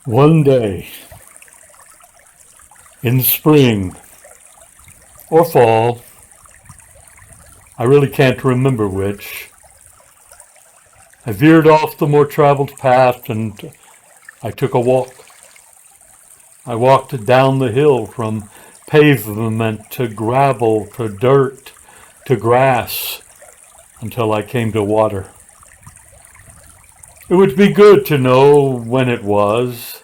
One day in spring or fall, I really can't remember which, I veered off the more traveled path and I took a walk. I walked down the hill from pavement to gravel to dirt to grass until I came to water. It would be good to know when it was.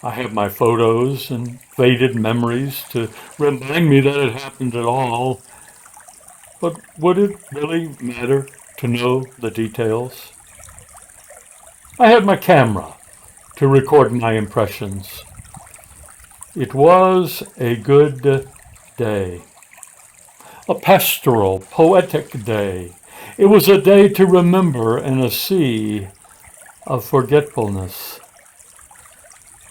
I have my photos and faded memories to remind me that it happened at all. But would it really matter to know the details? I had my camera to record my impressions. It was a good day, a pastoral, poetic day. It was a day to remember in a sea of forgetfulness.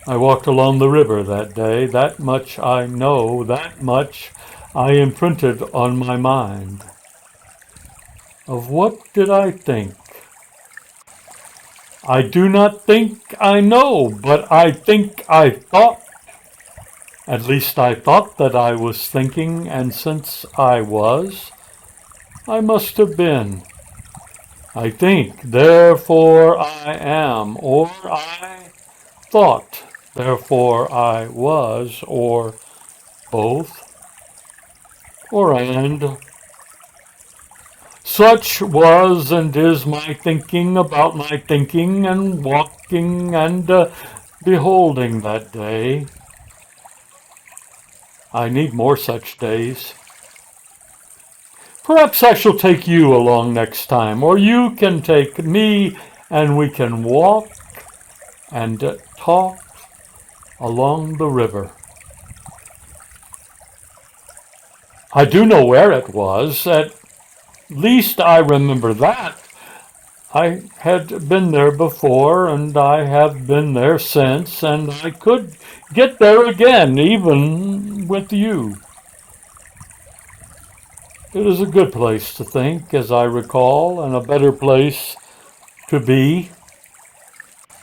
I walked along the river that day. That much I know, that much I imprinted on my mind. Of what did I think? I do not think I know, but I think I thought. At least I thought that I was thinking, and since I was, I must have been. I think, therefore I am, or I thought, therefore I was, or both, or and. Such was and is my thinking about my thinking and walking and beholding that day. I need more such days. Perhaps I shall take you along next time, or you can take me and we can walk and talk along the river. I do know where it was. At least I remember that. I had been there before, and I have been there since, and I could get there again, even with you. It is a good place to think, as I recall, and a better place to be.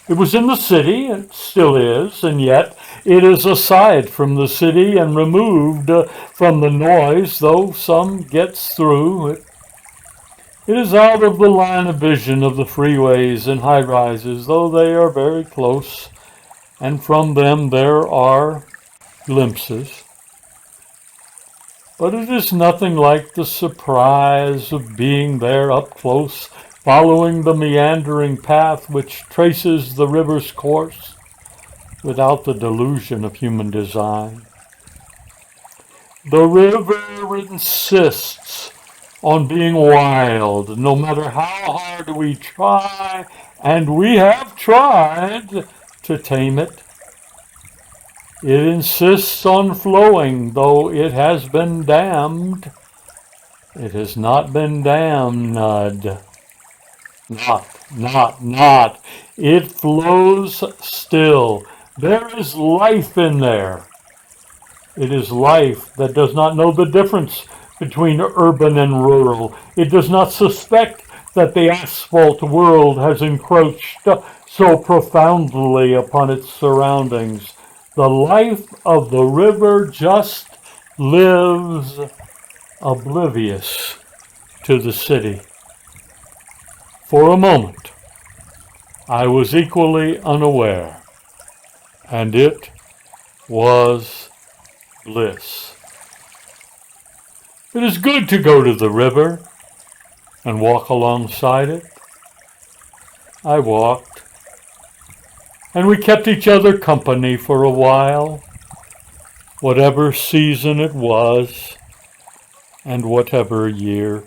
It was in the city, it still is, and yet it is aside from the city and removed from the noise, though some gets through. It is out of the line of vision of the freeways and high-rises, though they are very close, and from them there are glimpses. But it is nothing like the surprise of being there up close, following the meandering path which traces the river's course without the delusion of human design. The river insists on being wild, no matter how hard we try, and we have tried to tame it. It insists on flowing, though it has been dammed. It has not been damned. Not. It flows still. There is life in there. It is life that does not know the difference between urban and rural. It does not suspect that the asphalt world has encroached so profoundly upon its surroundings. The life of the river just lives oblivious to the city. For a moment, I was equally unaware, and it was bliss. It is good to go to the river and walk alongside it. I walked, and we kept each other company for a while, whatever season it was, and whatever year.